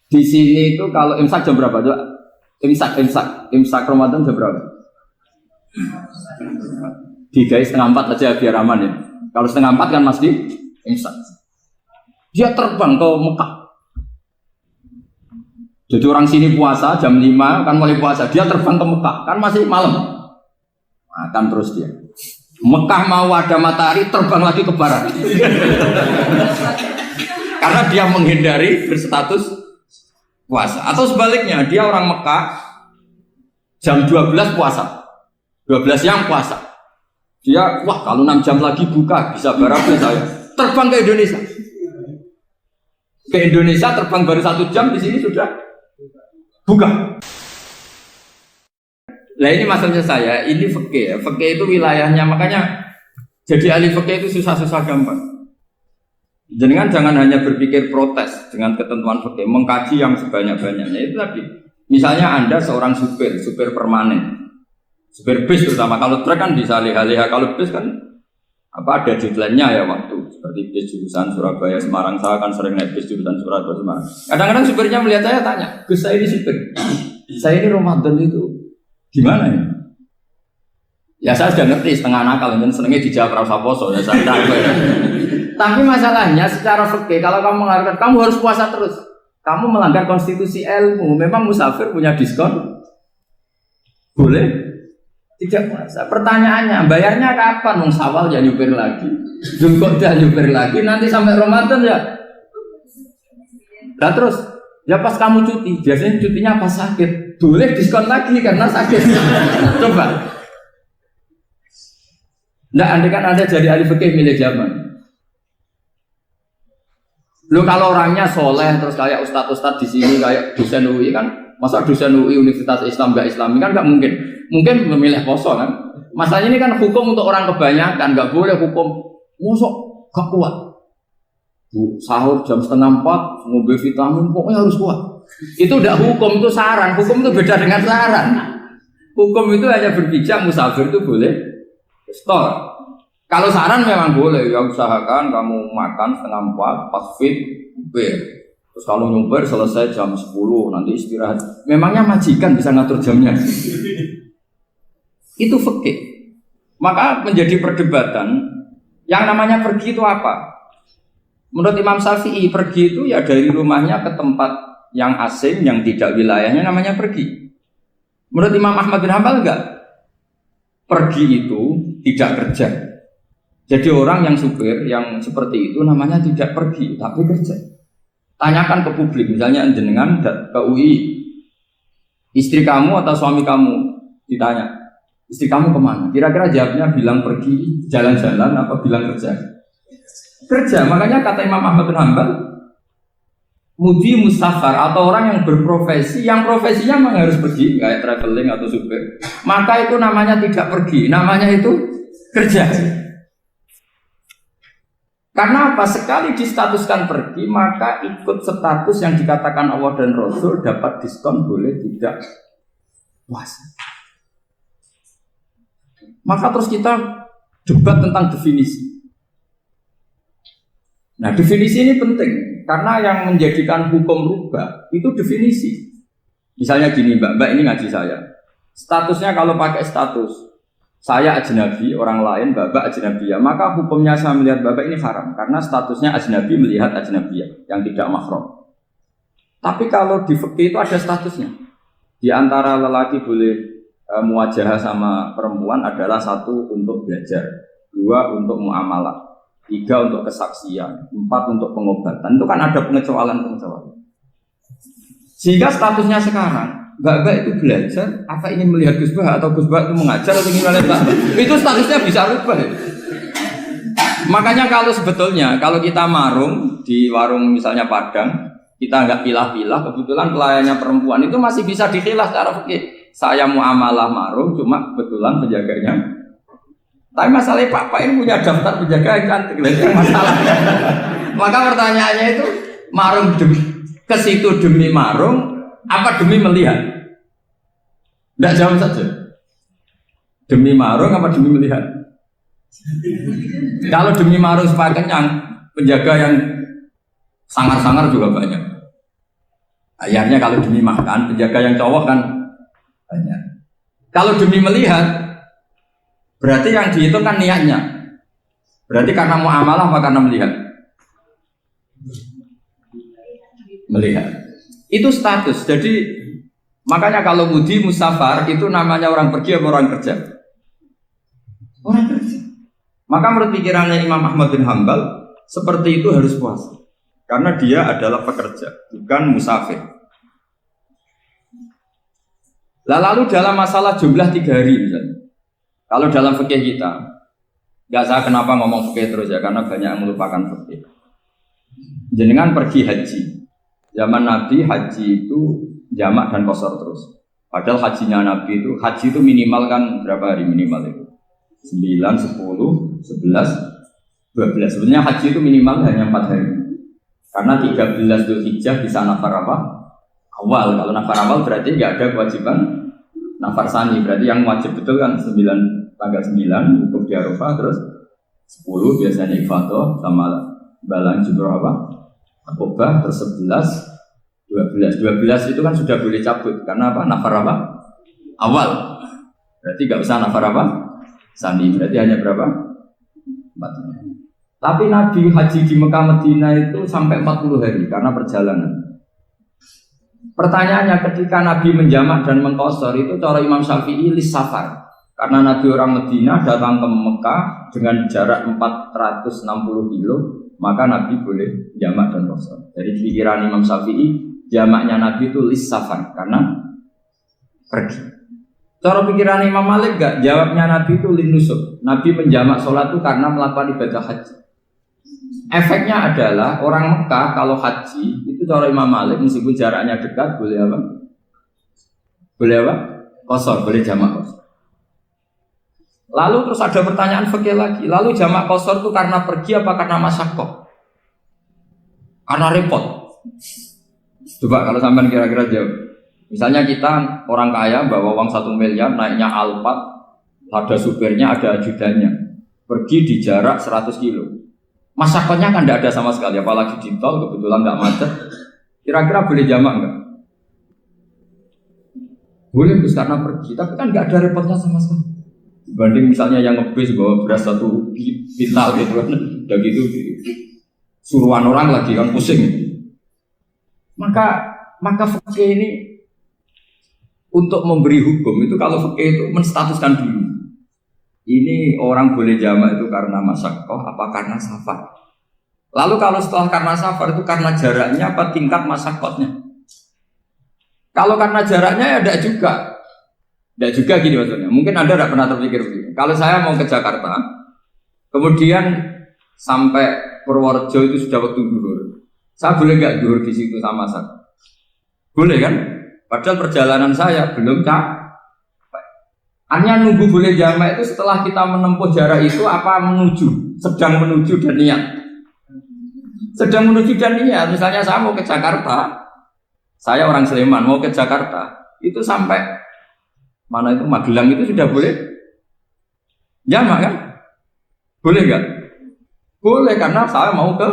Di sini itu kalau imsak jam berapa? Coba. Imsak Ramadan jam berapa? 3:30 aja biar aman ya. Kalau 3:30 kan masih imsak. Dia terbang ke Mekah. Jadi orang sini puasa jam 5 kan mulai puasa. Dia terbang ke Mekah kan masih malam. Akan terus dia. Mekah mau ada matahari terbang lagi ke barat. Karena dia menghindari berstatus puasa. Atau sebaliknya, dia orang Mekah jam 12 puasa. 12 siang puasa. Dia, wah kalau 6 jam lagi buka, bisa barabe saya. Terbang ke Indonesia. Ke Indonesia terbang baru 1 jam, di sini sudah buka. Nah ini maksudnya saya, ini fikih ya. Fikih itu wilayahnya, makanya jadi ahli fikih itu susah-susah gampang. Jangan hanya berpikir protes dengan ketentuan fikih, mengkaji yang sebanyak-banyaknya itu tadi. Misalnya Anda seorang supir permanen, supir bis terutama, kalau truk kan bisa leha-leha, kalau bis kan ada deadline-nya ya waktu. Seperti bis jurusan Surabaya Semarang, saya kan sering naik bis jurusan Surabaya Semarang. Kadang-kadang supirnya melihat saya tanya, Gus saya ini supir, saya ini Ramadan itu gimana ya? Ya saya sudah ngerti setengah nakal, dan senengnya dijawab rasa poso ya saya tahu ya. Tapi masalahnya secara fikih kalau kamu mengatakan kamu harus puasa terus, kamu melanggar konstitusi ilmu. Memang musafir punya diskon? Boleh? Tidak puasa. Pertanyaannya, bayarnya kapan? Sawal ya nyupir lagi, Zulqa'dah nyupir lagi, nanti sampai Ramadan ya. Nah terus, ya pas kamu cuti, biasanya cutinya pas sakit, boleh diskon lagi karena sakit. Coba. Nah, andai kan Anda jadi ahli fikih milih zaman. Lu kalau orangnya soleh terus kayak ustadz di sini kayak dosen UI kan, masa dosen UI Universitas Islam nggak Islami kan nggak mungkin. Mungkin memilih poso kan. Masalahnya ini kan hukum untuk orang kebanyakan, nggak boleh hukum mosok gak kuat. Sahur jam 3:30 ngombe vitamin pokoknya harus kuat. Itu udah hukum, itu saran. Hukum itu beda dengan saran. Hukum itu hanya berpijak musafir itu boleh store. Kalau saran memang boleh, ya usahakan kamu makan 3:30 pas fit, bir. Terus kalau nyumpir selesai jam 10 nanti istirahat. Memangnya majikan bisa ngatur jamnya? Itu fikih. Maka menjadi perdebatan yang namanya pergi itu apa? Menurut Imam Syafi'i pergi itu ya dari rumahnya ke tempat yang asing yang tidak wilayahnya namanya pergi. Menurut Imam Ahmad bin Hanbal enggak. Pergi itu tidak kerja. Jadi orang yang supir yang seperti itu namanya tidak pergi tapi kerja. Tanyakan ke publik, misalnya jenengan ke UI, istri kamu atau suami kamu ditanya, istri kamu kemana? Kira-kira jawabnya bilang pergi jalan-jalan apa bilang kerja? Kerja. Makanya kata Imam Ahmad bin Hanbal, mudi mustafar atau orang yang berprofesi, yang profesinya memang harus pergi, kayak traveling atau supir, maka itu namanya tidak pergi, namanya itu kerja. Karena apa? Sekali distatuskan pergi, maka ikut status yang dikatakan Allah dan Rasul dapat diskon boleh tidak puasa. Maka terus kita debat tentang definisi. Nah definisi ini penting, karena yang menjadikan hukum rubah itu definisi. Misalnya gini mbak ini ngaji saya. Statusnya kalau pakai status saya ajnabi, orang lain, bapak ajnabiyah, maka hukumnya saya melihat bapak ini haram karena statusnya ajnabi melihat ajnabiyah yang tidak mahram. Tapi kalau di fikih itu ada statusnya. Di antara lelaki boleh muwajahah sama perempuan adalah 1 untuk belajar, 2 untuk muamalah, 3 untuk kesaksian, 4 untuk pengobatan. Itu kan ada pengecualian. Sehingga statusnya sekarang Mbak itu belajar, apa ingin melihat Gus Bah atau Gus Bah itu mengajar atau ingin melihat Mbak? Itu statusnya bisa rubah. Makanya kalau sebetulnya kalau kita marung di warung misalnya Padang, kita nggak pilah-pilah, kebetulan pelayannya perempuan itu masih bisa dikhilah secara fikih. Saya muamalah marung, cuma kebetulan penjaganya. Tapi masalahnya Pak ini punya daftar penjaga yang cantik, itu masalah. Maka pertanyaannya itu marung ke situ demi marung. Apa demi melihat? Tidak jawab saja. Demi marung apa demi melihat? Kalau demi marung supaya kenyang, penjaga yang sangar-sangar juga banyak. Ayahnya kalau demi makan, penjaga yang cowok kan banyak. Kalau demi melihat, berarti yang dihitung kan niatnya. Berarti karena muamalah apa karena melihat? Melihat. Itu status. Jadi makanya kalau mudi musafar itu namanya orang pergi atau orang kerja? Orang kerja. Maka menurut pikirannya Imam Ahmad bin Hambal, seperti itu harus puasa. Karena dia adalah pekerja, bukan musafir. Lalu dalam masalah jumlah 3 hari misalnya. Kalau dalam fikih kita, nggak saya kenapa ngomong fikih terus ya, karena banyak yang melupakan fikih. Jenengan pergi haji. Zaman Nabi haji itu jamak dan qashar terus. Padahal hajinya Nabi itu, haji itu minimal kan berapa hari minimal itu? 9, 10, 11, 12. Sebenarnya haji itu minimal hanya 4 hari. Karena 13 Dzulhijjah bisa nafar apa? Awal. Kalau nafar awal berarti nggak ada kewajiban nafar sani. Berarti yang wajib betul kan 9, tanggal 9 wukuf di Arafah, terus 10 biasanya ifadah sama balang jumroh apa? Akobah, terus 11, 12. 12 itu kan sudah boleh cabut karena apa? Nafar apa? Awal. Berarti nggak usah nafar apa? Sani. Berarti hanya berapa? 4. Tapi Nabi haji di Mekah Medina itu sampai 40 hari karena perjalanan. Pertanyaannya ketika Nabi menjamak dan mengqashar itu cara Imam Syafi'i lis safar. Karena Nabi orang Medina datang ke Mekah dengan jarak 460 kilo, maka Nabi boleh jamak dan qashar. Jadi pikiran Imam Syafi'i, jamaknya Nabi itu lis safar karena pergi. Cara pikiran Imam Malik enggak, jawabnya Nabi itu lin nusuk. Nabi menjamak sholat itu karena melakukan ibadah haji. Efeknya adalah orang Mekah kalau haji itu cara Imam Malik meskipun jaraknya dekat boleh apa? Boleh apa? Qashar, boleh jamak qashar. Lalu terus ada pertanyaan fikih lagi. Lalu jamak qashar itu karena pergi apa karena masyaqqah? Karena repot. Coba kalau sampean kira-kira jawab. Misalnya kita orang kaya bawa uang 1 miliar naiknya Alphard, ada supirnya, ada ajudannya. Pergi di jarak 100 kilo. Masyaqqahnya kan tidak ada sama sekali, apalagi di tol kebetulan nggak macet. Kira-kira boleh jamak nggak? Boleh Gus karena pergi, tapi kan nggak ada repotnya sama sekali. Dibanding misalnya yang ngebis bawa beras 1 pintal gitu kan, udah gitu suruhan orang lagi kan pusing. Maka fikih ini untuk memberi hukum itu kalau fikih itu menstatuskan dulu. Ini orang boleh jamak itu karena masyaqqah apa karena safar. Lalu kalau setelah karena safar itu karena jaraknya apa tingkat masyaqqahnya. Kalau karena jaraknya ya tidak juga. Tidak juga gini maksudnya. Mungkin Anda tidak pernah terpikir begini. Kalau saya mau ke Jakarta, kemudian sampai Purworejo itu sudah waktu zuhur. Saya boleh nggak zuhur di situ sama saya? Boleh kan? Padahal perjalanan saya belum capek. Hanya nunggu boleh jamak itu setelah kita menempuh jarak itu apa menuju, sedang menuju dan niat. Sedang menuju dan niat. Misalnya saya mau ke Jakarta, saya orang Sleman mau ke Jakarta, itu sampai mana itu Magelang itu sudah boleh jamak kan? Boleh nggak? Boleh karena saya mau ke.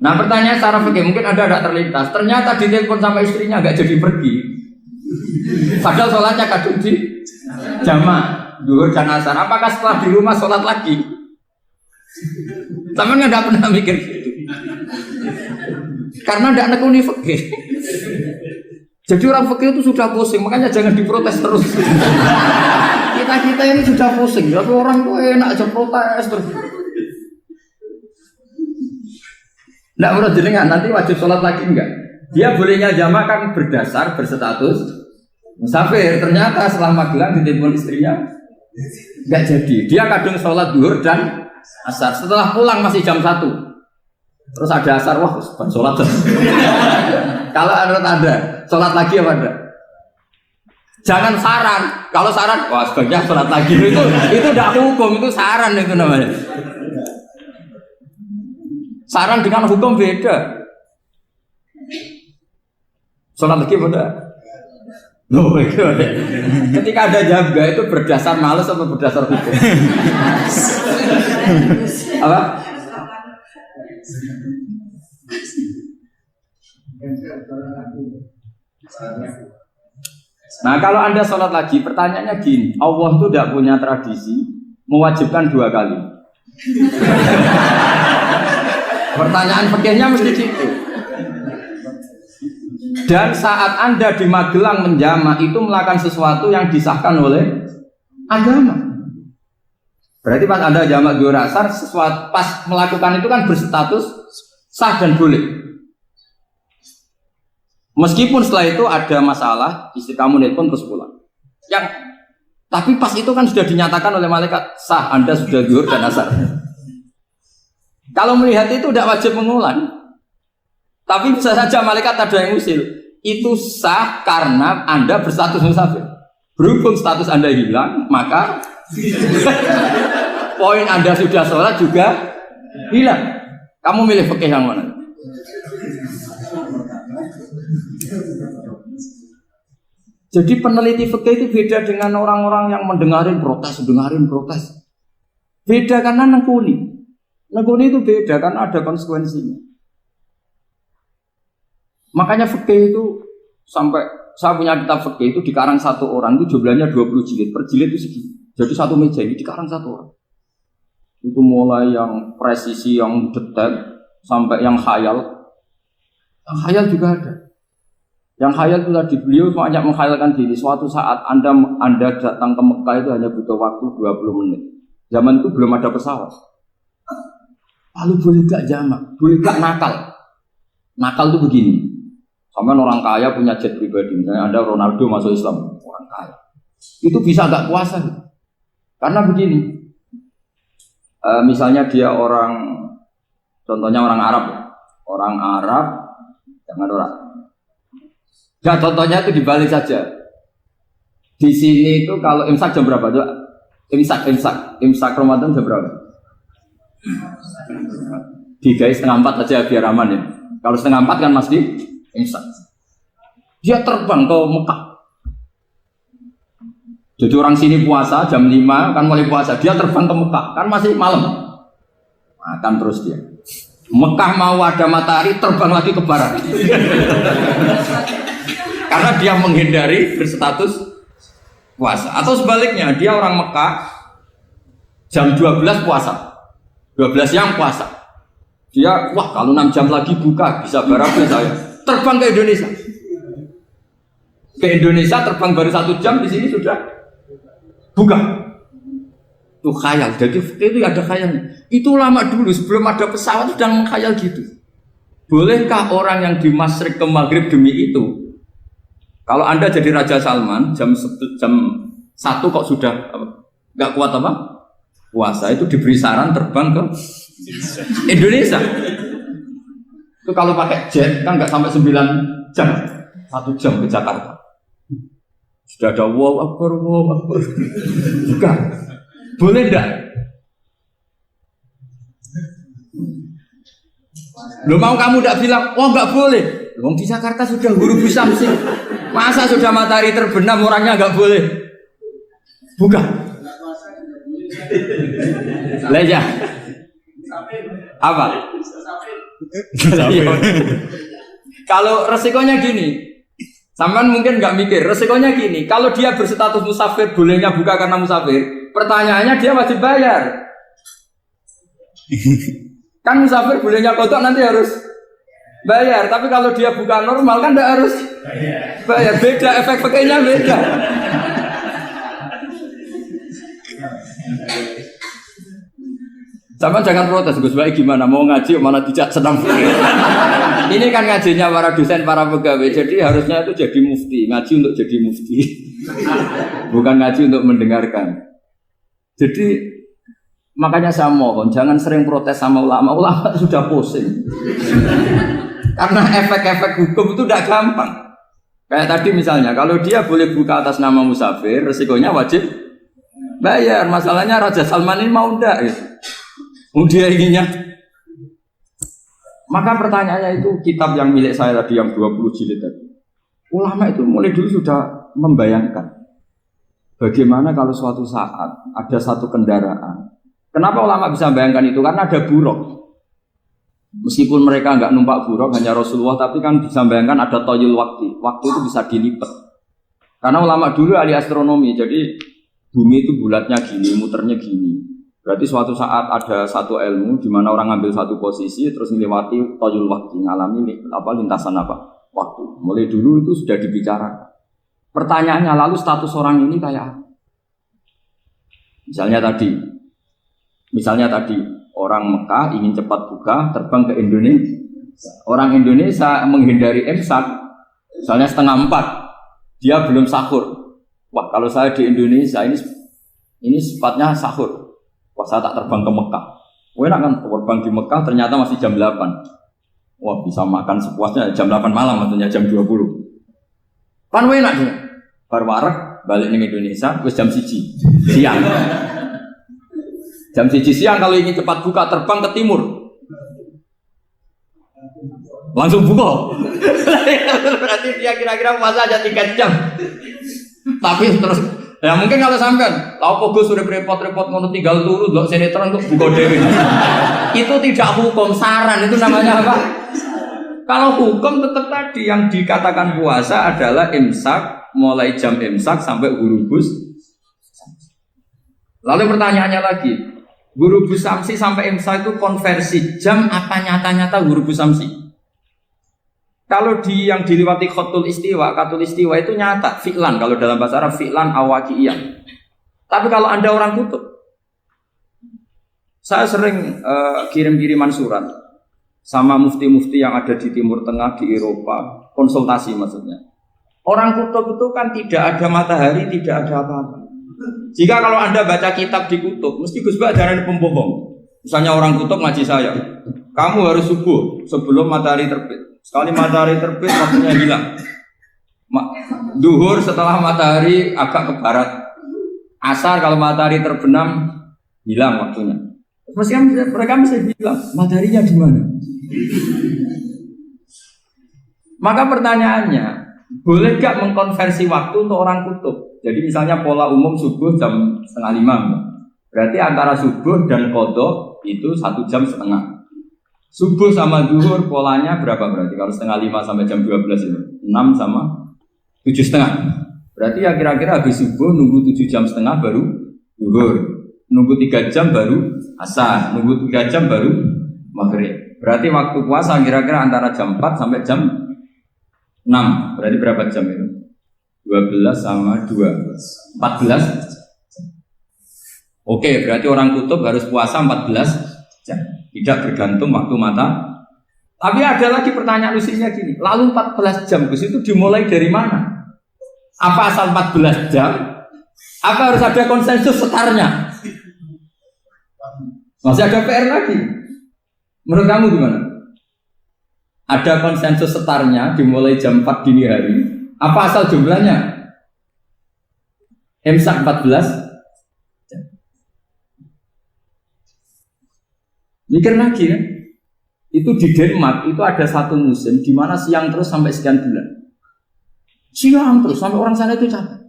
Nah pertanyaan secara fikih mungkin ada tidak terlintas. Ternyata ditelepon sama istrinya nggak jadi pergi. Padahal sholatnya kadung di jamak, zuhur dan asar. Apakah setelah di rumah sholat lagi? Sama nggak pernah mikir gitu. Karena tidak nekuni fikih. Jadi orang fikih itu sudah pusing, makanya jangan diprotes terus. Kita ini sudah pusing, tapi orang itu enak aja protes terus. Tidak menurut jenengan nanti wajib sholat lagi enggak? Dia bolehnya jamak kan berdasar berstatus musafir. Ternyata setelah Magelang ditelepon istrinya enggak jadi. Dia kadung sholat zuhur dan asar. Setelah pulang masih jam 1. Terus ada asar, wah sholat. Kalau menurut Anda sholat lagi apa enggak? Jangan saran. Kalau saran, wah sebaiknya sholat lagi. Itu tidak hukum, itu saran itu namanya. Saran dengan hukum beda. Sholat lagi beda. Loh, ketika ada jaga itu berdasar malas atau berdasar hukum? Apa? Nah kalau Anda sholat lagi, pertanyaannya gini, Allah itu tidak punya tradisi mewajibkan 2 kali. Pertanyaan fikihnya mesti gitu. Dan saat Anda di Magelang menjama itu melakukan sesuatu yang disahkan oleh agama. Berarti pas Anda jamak 2 asar, sesuatu pas melakukan itu kan berstatus sah dan boleh. Meskipun setelah itu ada masalah, istri kamu nelpon terus pulang. Tapi pas itu kan sudah dinyatakan oleh malaikat sah, Anda sudah zuhur dan asar. Kalau melihat itu tidak wajib mengulang. Tapi bisa saja malaikat ada yang usil. Itu sah karena Anda berstatus musafir. Berhubung status Anda hilang, maka poin Anda sudah sholat juga hilang. Kamu milih fikih yang mana? Jadi peneliti fikih itu beda dengan orang-orang yang mendengarin protes. Beda karena nekuni. Nekuni itu beda karena ada konsekuensinya. Makanya fikih itu sampai saya punya kitab fikih itu dikarang 1 orang itu jumlahnya 20 jilid. Per jilid itu segini. Jadi 1 meja ini dikarang 1 orang. Itu mulai yang presisi, yang detail sampai yang khayal. Yang khayal juga ada. Yang khayal itu tadi beliau banyak menghayalkan diri. Suatu saat Anda datang ke Mekah itu hanya butuh waktu 20 menit. Zaman itu belum ada pesawat. Lalu boleh gak jamak? Boleh gak nakal? Nakal itu begini. Sampai orang kaya punya jet pribadi. Misalnya Anda Ronaldo masuk Islam, orang kaya. Itu bisa gak puasa? Karena begini. Misalnya dia contohnya orang Arab. Orang Arab, jangan orang. Ya contohnya itu dibalik saja. Di sini itu kalau imsak jam berapa? Imsak Ramadan jam berapa? 3:30 aja biar aman ya. Kalau 3:30 kan masih imsak. Dia terbang ke Mekah. Jadi orang sini puasa jam 5 kan mulai puasa. Dia terbang ke Mekah kan masih malam. Makan terus dia. Mekah mau ada matahari terbang lagi ke barat. Karena dia menghindari berstatus puasa. Atau sebaliknya, dia orang Mekah jam 12 puasa. 12 siang puasa. Dia, wah kalau 6 jam lagi buka, bisa barangnya saya. Terbang ke Indonesia. Ke Indonesia terbang baru 1 jam, di sini sudah buka. Itu khayal. Jadi itu ada khayalnya. Itu lama dulu, sebelum ada pesawat sudah mengkhayal gitu. Bolehkah orang yang di Masyrik ke Maghrib demi itu? Kalau Anda jadi Raja Salman jam 1 kok sudah nggak kuat apa? Puasa itu diberi saran terbang ke Indonesia. Itu kalau pakai jet kan nggak sampai 9 jam, 1 jam ke Jakarta. Sudah ada wow akbar. Bukan. Boleh enggak? Lo mau kamu enggak bilang, oh enggak boleh. Wong di Jakarta sudah guru Samsi. Masa sudah matahari terbenam orangnya enggak boleh? Bukan. Leja. Apa? Kalau resikonya gini, sampean mungkin nggak mikir. Resikonya gini, kalau dia berstatus musafir, bolehnya buka karena musafir. Pertanyaannya dia wajib bayar. Kan musafir bolehnya kodok nanti harus bayar. Tapi kalau dia buka normal kan tidak harus bayar. Beda efek-efeknya beda. Sama jangan protes, Gus Baik gimana mau ngaji mana tidak senang. Ini kan ngajinya para dosen, para pegawai. Jadi harusnya itu jadi mufti, ngaji untuk jadi mufti. Bukan ngaji untuk mendengarkan. Jadi makanya saya mohon jangan sering protes sama ulama. Ulama sudah pusing. Karena efek-efek hukum itu tidak gampang. Kayak tadi misalnya, kalau dia boleh buka atas nama musafir, resikonya wajib bayar. Masalahnya Raja Salman ini mau enggak gitu. Dia inginnya. Maka pertanyaannya itu kitab yang milik saya tadi yang 20 jilid tadi. Ulama itu mulai dulu sudah membayangkan bagaimana kalau suatu saat ada satu kendaraan. Kenapa ulama bisa membayangkan itu? Karena ada buruk. Meskipun mereka nggak numpak buruk hanya Rasulullah, tapi kan bisa bayangkan ada toyul waktu. Waktu itu bisa dilipat. Karena ulama dulu ahli astronomi, jadi bumi itu bulatnya gini, muternya gini. Berarti suatu saat ada satu ilmu di mana orang ngambil satu posisi terus melewati toyul waktu, ngalami lintasan waktu. Mulai dulu itu sudah dibicarakan. Pertanyaannya lalu status orang ini kayak apa? Misalnya tadi orang Mekah ingin cepat buka terbang ke Indonesia. Orang Indonesia menghindari imsak, misalnya 3:30, dia belum sahur. Wah, kalau saya di Indonesia ini sifatnya sahur. Wah, saya tak terbang ke Mekah. Wah, enak kan terbang di Mekah ternyata masih jam 8. Wah, bisa makan sepuasnya jam 8 malam, maksudnya jam 20. Kan enak dia. Baru warak balik ke Indonesia wis jam 1 siang. Jam 1 siang kalau ingin cepat buka terbang ke timur. Langsung buka. Berarti dia kira-kira puasa aja 3 jam. Tapi terus ya mungkin kalau sampean, lalu Gus sudah repot-repot ngono tinggal turu delok sinetron untuk buka dhewe. Itu tidak hukum, saran itu namanya apa? Kalau hukum tetap tadi yang dikatakan puasa adalah imsak, mulai jam imsak sampai ghurubus. Lalu pertanyaannya lagi, ghurubus samsi sampai imsak itu konversi jam apa nyata-nyata ghurubus samsi? Kalau yang diliwati khatul istiwa itu nyata, fi'lan kalau dalam bahasa Arab fi'lan awaqiyan. Tapi kalau Anda orang kutub, saya sering kirim-kiriman surat sama mufti-mufti yang ada di Timur Tengah, di Eropa, konsultasi maksudnya. Orang kutub itu kan tidak ada matahari, tidak ada apa-apa. Jika kalau Anda baca kitab di kutub, mesti Gus Bak jangan pembohong. Misalnya orang kutub ngaji saya, kamu harus subuh sebelum matahari terbit. Sekali matahari terbit, waktunya hilang. Duhur setelah matahari agak ke barat. Asar kalau matahari terbenam, hilang waktunya. Mestinya mereka bisa bilang, mataharinya di mana? Maka pertanyaannya, boleh gak mengkonversi waktu untuk orang kutub? Jadi misalnya pola umum subuh jam 4:30. Berarti antara subuh dan qadha itu 1,5 jam. Subuh sama zuhur polanya berapa berarti? Kalau 4:30 sampai jam 12 itu 6 sama 7,5. Berarti ya kira-kira habis subuh nunggu 7,5 jam baru zuhur, nunggu 3 jam baru asar, nunggu 3 jam baru maghrib. Berarti waktu puasa kira-kira antara jam 4 sampai jam 6. Berarti berapa jam itu? 12 sama 2 14. Oke, berarti orang kutub harus puasa 14 jam. Tidak bergantung waktu mata. Tapi ada lagi pertanyaan lucunya gini, lalu 14 jam Gus itu dimulai dari mana? Apa asal 14 jam? Apa harus ada konsensus setarnya? Masih ada PR lagi. Menurut kamu gimana? Ada konsensus setarnya dimulai jam 4 dini hari. Apa asal jumlahnya? Imsak 14. Mikir lagi kan? Itu di Denmark itu ada satu musim di mana siang terus sampai sekian bulan. Siang terus sampai orang sana itu capek.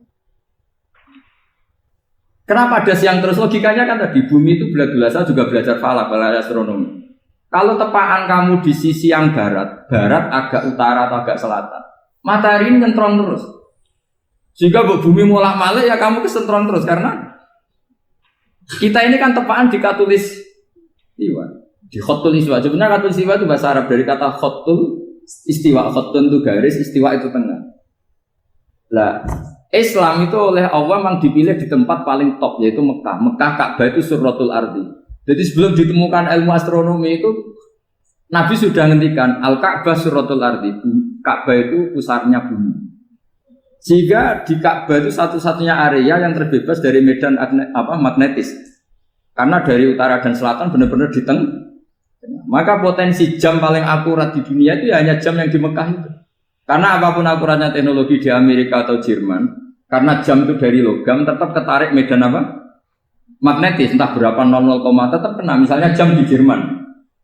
Kenapa ada siang terus? Logikanya kan tadi bumi itu bulat-bulat. Saya juga belajar falak, belajar astronomi. Kalau tepaan kamu di sisi yang barat agak utara atau agak selatan, matahari ini nyentrong terus. Jika bumi molak-malik ya kamu kesentrong terus karena kita ini kan tepaan di katulis istiwa, di khotul istiwa. Sebenarnya khotul istiwa itu bahasa Arab dari kata khotul istiwa. Khotul itu garis, istiwa itu tengah. Lah, Islam itu oleh Allah memang dipilih di tempat paling top yaitu Mekah. Mekah Ka'bah itu surratul ardi. Jadi sebelum ditemukan ilmu astronomi itu Nabi sudah ngendikan Al-Ka'bah surratul ardi. Ka'bah itu pusarnya bumi. Sehingga di Ka'bah itu satu-satunya area yang terbebas dari medan magnetis. Karena dari utara dan selatan benar-benar di tengah. Maka potensi jam paling akurat di dunia itu ya hanya jam yang di Mekah itu. Karena apapun akuratnya teknologi di Amerika atau Jerman, karena jam itu dari logam tetap ketarik medan magnetis, entah berapa 00, tetap kena. Misalnya jam di Jerman,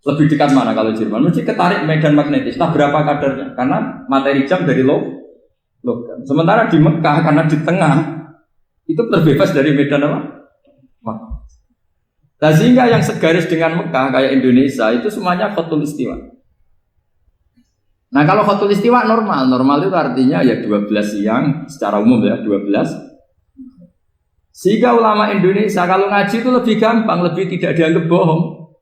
lebih dekat mana kalau Jerman? Mesti ketarik medan magnetis, entah berapa kadarnya. Karena materi jam dari logam. Sementara di Mekah karena di tengah itu terbebas dari medan Nah, sehingga yang segaris dengan Mekah kayak Indonesia itu semuanya khotul istiwa. Nah kalau khotul istiwa normal itu artinya ya 12 siang secara umum ya 12. Sehingga ulama Indonesia kalau ngaji itu lebih gampang, lebih tidak dianggap bohong.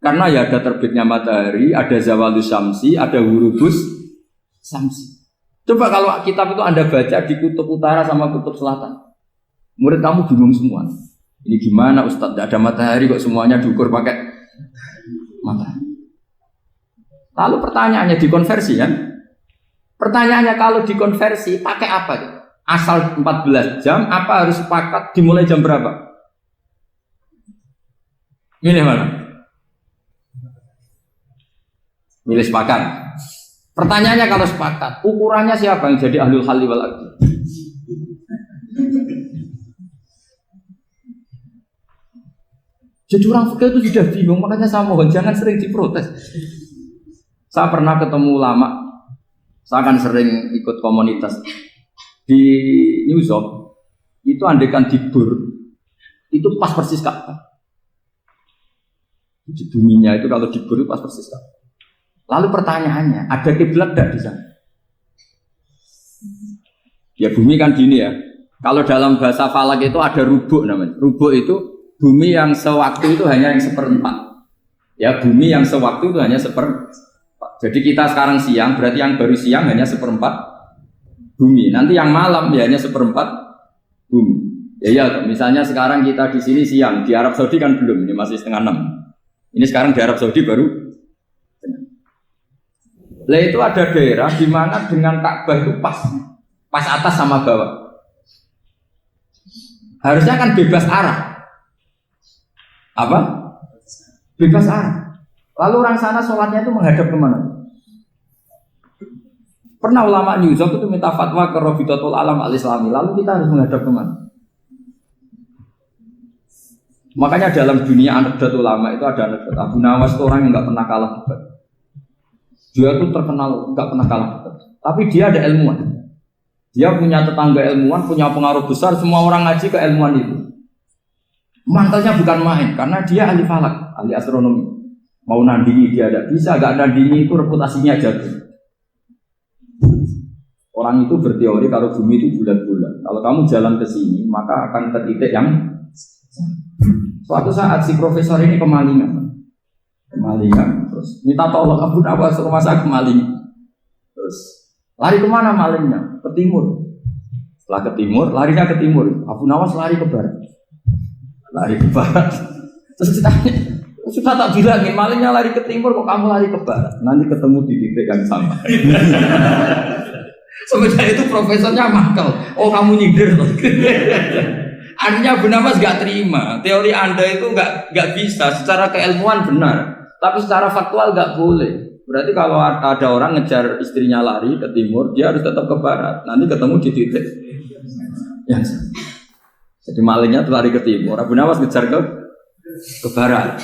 Karena ya ada terbitnya matahari, ada zawalus syamsi, ada hurubus syamsi. Coba kalau kitab itu Anda baca di kutub utara sama kutub selatan, murid kamu bingung semua. Ini gimana Ustadz? Tidak ada matahari kok semuanya diukur pakai matahari. Lalu pertanyaannya dikonversi kan? Pertanyaannya kalau dikonversi pakai apa? Asal 14 jam, apa harus sepakat dimulai jam berapa? Milih mana? Milih sepakat. Pertanyaannya kalau sepakat, ukurannya siapa yang jadi ahlul halli wal aqdi? Jadi orang fikih itu sudah bingung, makanya saya mohon jangan sering diprotes. Saya pernah ketemu ulama, saya kan sering ikut komunitas di New York, itu andekan di Bur, itu pas persis Ka'bah. Di buminya itu kalau di Bur itu pas persis Ka'bah. Lalu pertanyaannya, ada kiblat tidak di sana? Ya bumi kan gini ya, kalau dalam bahasa falak itu ada rubuk namanya. Rubuk itu bumi yang sewaktu itu hanya yang seperempat. Ya bumi yang sewaktu itu hanya seperempat. Jadi kita sekarang siang, berarti yang baru siang hanya seperempat bumi. Nanti yang malam ya hanya seperempat bumi. Ya, misalnya sekarang kita di sini siang, di Arab Saudi kan belum, ini masih setengah 6. Ini sekarang di Arab Saudi baru. Lah itu ada daerah di mana dengan Ka'bah itu pas atas sama bawah. Harusnya kan bebas arah. Apa? Bebas arah. Lalu orang sana sholatnya itu menghadap kemana? Pernah ulama New York itu minta fatwa ke Rabitatul Alam Al-Islami. Lalu kita harus menghadap kemana? Makanya dalam dunia anekdot ulama itu ada anekdot Abu Nawas itu orang yang nggak pernah kalah debat. Dia itu terkenal nggak pernah kalah debat. Tapi dia ada ilmuwan. Dia punya tetangga ilmuwan, punya pengaruh besar. Semua orang ngaji ke ilmuwan itu. Mantelnya bukan main, karena dia ahli falak, ahli astronomi. Mau nandingi dia tidak bisa, gak nandingi itu reputasinya jatuh. Orang itu berteori kalau bumi itu bulat-bulat. Kalau kamu jalan ke sini, maka akan ke titik yang suatu saat si profesor ini kemalingan, terus minta tolong Abu Nawas rumah saya kemalingan. Terus lari kemana malingnya? Ke timur. Setelah ke timur, larinya ke timur. Abu Nawas lari ke barat. Terus ditanya, sudah tak bilangin malingnya lari ke timur kok kamu lari ke barat. Nanti ketemu di titik yang sama. Sebenarnya itu profesornya makal. Oh kamu nyindir. Artinya Abu Nawas gak terima. Teori Anda itu gak bisa. Secara keilmuan benar, tapi secara faktual gak boleh. Berarti kalau ada orang ngejar istrinya lari ke timur, dia harus tetap ke barat. Nanti ketemu di titik yang sama. Jadi malingnya lari ke timur, Abu Nawas ngejar ke barat.